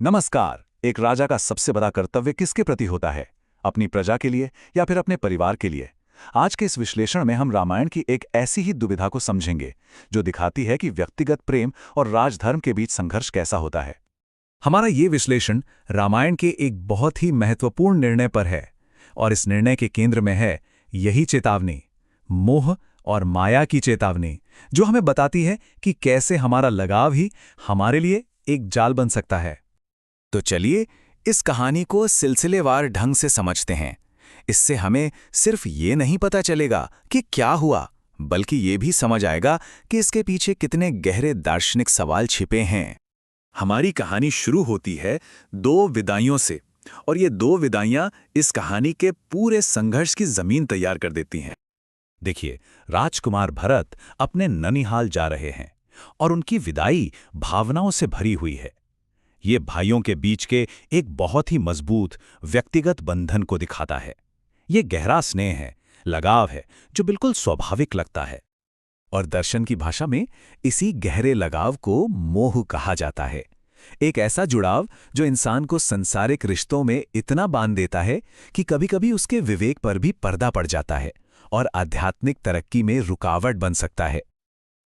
नमस्कार। एक राजा का सबसे बड़ा कर्तव्य किसके प्रति होता है? अपनी प्रजा के लिए या फिर अपने परिवार के लिए? आज के इस विश्लेषण में हम रामायण की एक ऐसी ही दुविधा को समझेंगे जो दिखाती है कि व्यक्तिगत प्रेम और राजधर्म के बीच संघर्ष कैसा होता है। हमारा ये विश्लेषण रामायण के एक बहुत ही महत्वपूर्ण निर्णय पर है और इस निर्णय के केंद्र में है यही चेतावनी, मोह और माया की चेतावनी, जो हमें बताती है कि कैसे हमारा लगाव ही हमारे लिए एक जाल बन सकता है। तो चलिए इस कहानी को सिलसिलेवार ढंग से समझते हैं। इससे हमें सिर्फ ये नहीं पता चलेगा कि क्या हुआ, बल्कि ये भी समझ आएगा कि इसके पीछे कितने गहरे दार्शनिक सवाल छिपे हैं। हमारी कहानी शुरू होती है दो विदाइयों से, और ये दो विदाइयां इस कहानी के पूरे संघर्ष की जमीन तैयार कर देती हैं। देखिए, राजकुमार भरत अपने ननिहाल जा रहे हैं और उनकी विदाई भावनाओं से भरी हुई है। ये भाइयों के बीच के एक बहुत ही मजबूत व्यक्तिगत बंधन को दिखाता है। ये गहरा स्नेह है, लगाव है, जो बिल्कुल स्वाभाविक लगता है। और दर्शन की भाषा में इसी गहरे लगाव को मोह कहा जाता है। एक ऐसा जुड़ाव जो इंसान को सांसारिक रिश्तों में इतना बांध देता है कि कभी-कभी उसके विवेक पर भी पर्दा पड़ जाता है और आध्यात्मिक तरक्की में रुकावट बन सकता है।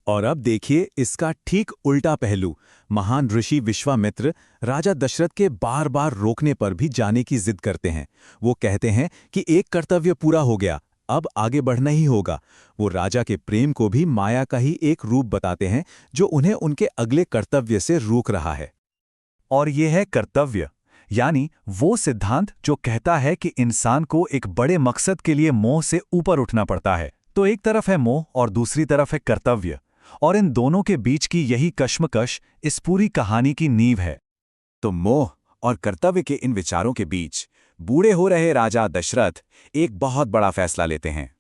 और अब देखिए इसका ठीक उल्टा पहलू। महान ऋषि विश्वामित्र राजा दशरथ के बार बार रोकने पर भी जाने की जिद करते हैं। वो कहते हैं कि एक कर्तव्य पूरा हो गया, अब आगे बढ़ना ही होगा। वो राजा के प्रेम को भी माया का ही एक रूप बताते हैं जो उन्हें उनके अगले कर्तव्य से रोक रहा है। और ये है कर्तव्य, यानी वो सिद्धांत जो कहता है कि इंसान को एक बड़े मकसद के लिए मोह से ऊपर उठना पड़ता है। तो एक तरफ है मोह और दूसरी तरफ है कर्तव्य, और इन दोनों के बीच की यही कश्मकश इस पूरी कहानी की नींव है। तो मोह और कर्तव्य के इन विचारों के बीच बूढ़े हो रहे राजा दशरथ एक बहुत बड़ा फैसला लेते हैं।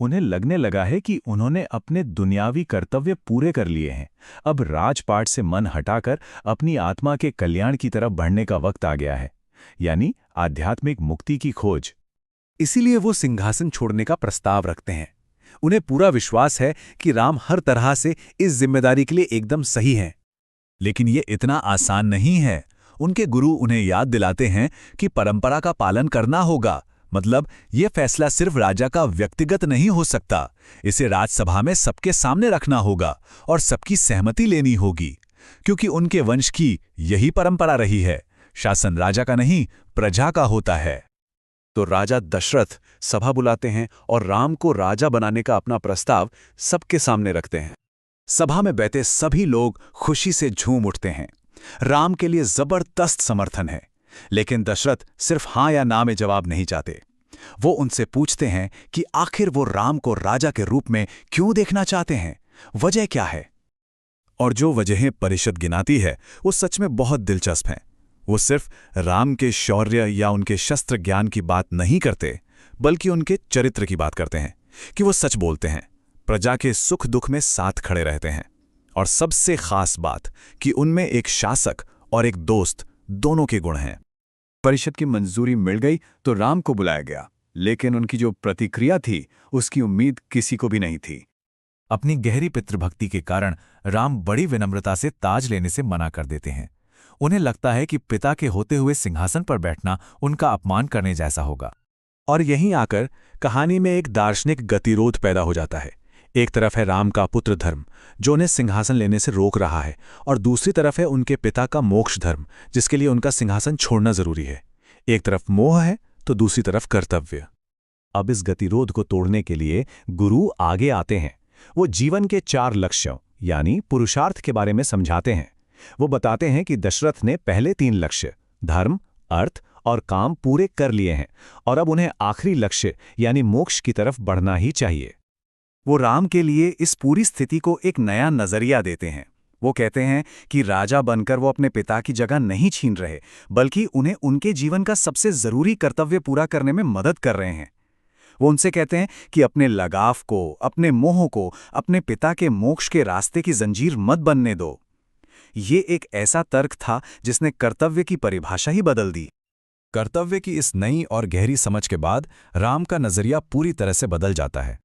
उन्हें लगने लगा है कि उन्होंने अपने दुनियावी कर्तव्य पूरे कर लिए हैं। अब राजपाट से मन हटाकर अपनी आत्मा के कल्याण की तरफ बढ़ने का वक्त आ गया है, यानी आध्यात्मिक मुक्ति की खोज। इसीलिए वो सिंहासन छोड़ने का प्रस्ताव रखते हैं। उन्हें पूरा विश्वास है कि राम हर तरह से इस जिम्मेदारी के लिए एकदम सही हैं। लेकिन ये इतना आसान नहीं है। उनके गुरु उन्हें याद दिलाते हैं कि परंपरा का पालन करना होगा। मतलब ये फैसला सिर्फ राजा का व्यक्तिगत नहीं हो सकता, इसे राजसभा में सबके सामने रखना होगा और सबकी सहमति लेनी होगी, क्योंकि उनके वंश की यही परंपरा रही है। शासन राजा का नहीं, प्रजा का होता है। तो राजा दशरथ सभा बुलाते हैं और राम को राजा बनाने का अपना प्रस्ताव सबके सामने रखते हैं। सभा में बैठे सभी लोग खुशी से झूम उठते हैं। राम के लिए जबरदस्त समर्थन है। लेकिन दशरथ सिर्फ हां या ना में जवाब नहीं चाहते। वो उनसे पूछते हैं कि आखिर वो राम को राजा के रूप में क्यों देखना चाहते हैं, वजह क्या है। और जो वजहें परिषद गिनाती है वो सच में बहुत दिलचस्प हैं। वो सिर्फ राम के शौर्य या उनके शस्त्र ज्ञान की बात नहीं करते, बल्कि उनके चरित्र की बात करते हैं कि वो सच बोलते हैं, प्रजा के सुख दुख में साथ खड़े रहते हैं, और सबसे खास बात कि उनमें एक शासक और एक दोस्त दोनों के गुण हैं। परिषद की मंजूरी मिल गई तो राम को बुलाया गया, लेकिन उनकी जो प्रतिक्रिया थी उसकी उम्मीद किसी को भी नहीं थी। अपनी गहरी पितृभक्ति के कारण राम बड़ी विनम्रता से ताज लेने से मना कर देते हैं। उन्हें लगता है कि पिता के होते हुए सिंहासन पर बैठना उनका अपमान करने जैसा होगा। और यहीं आकर कहानी में एक दार्शनिक गतिरोध पैदा हो जाता है। एक तरफ है राम का पुत्र धर्म जो उन्हें सिंहासन लेने से रोक रहा है, और दूसरी तरफ है उनके पिता का मोक्ष धर्म जिसके लिए उनका सिंहासन छोड़ना जरूरी है। एक तरफ मोह है तो दूसरी तरफ कर्तव्य। अब इस गतिरोध को तोड़ने के लिए गुरु आगे आते हैं। वो जीवन के 4 लक्ष्यों यानी पुरुषार्थ के बारे में समझाते हैं। वो बताते हैं कि दशरथ ने पहले 3 लक्ष्य धर्म, अर्थ और काम पूरे कर लिए हैं, और अब उन्हें आखिरी लक्ष्य यानी मोक्ष की तरफ बढ़ना ही चाहिए। वो राम के लिए इस पूरी स्थिति को एक नया नजरिया देते हैं। वो कहते हैं कि राजा बनकर वो अपने पिता की जगह नहीं छीन रहे, बल्कि उन्हें उनके जीवन का सबसे जरूरी कर्तव्य पूरा करने में मदद कर रहे हैं। वो उनसे कहते हैं कि अपने लगाव को, अपने मोह को अपने पिता के मोक्ष के रास्ते की जंजीर मत बनने दो। ये एक ऐसा तर्क था जिसने कर्तव्य की परिभाषा ही बदल दी। कर्तव्य की इस नई और गहरी समझ के बाद राम का नजरिया पूरी तरह से बदल जाता है।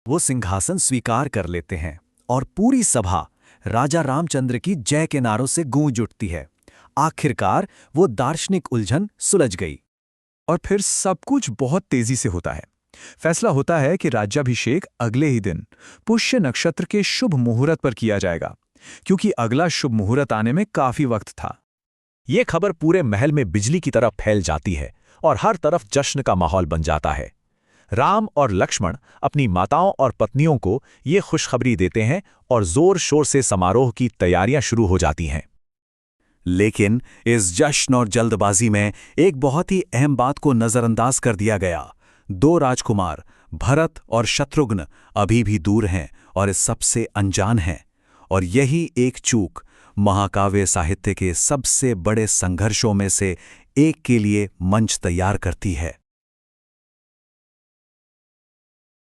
वो सिंहासन स्वीकार कर लेते हैं और पूरी सभा राजा रामचंद्र की जय के नारों से गूंज उठती है। आखिरकार वो दार्शनिक उलझन सुलझ गई। और फिर सब कुछ बहुत तेजी से होता है। फैसला होता है कि राज्याभिषेक अगले ही दिन पुष्य नक्षत्र के शुभ मुहूर्त पर किया जाएगा, क्योंकि अगला शुभ मुहूर्त आने में काफी वक्त था। ये खबर पूरे महल में बिजली की तरह फैल जाती है और हर तरफ जश्न का माहौल बन जाता है। राम और लक्ष्मण अपनी माताओं और पत्नियों को ये खुशखबरी देते हैं और जोर शोर से समारोह की तैयारियां शुरू हो जाती हैं। लेकिन इस जश्न और जल्दबाजी में एक बहुत ही अहम बात को नजरअंदाज कर दिया गया। 2 राजकुमार भरत और शत्रुघ्न अभी भी दूर हैं और इस सबसे अनजान हैं। और यही एक चूक महाकाव्य साहित्य के सबसे बड़े संघर्षों में से एक के लिए मंच तैयार करती है।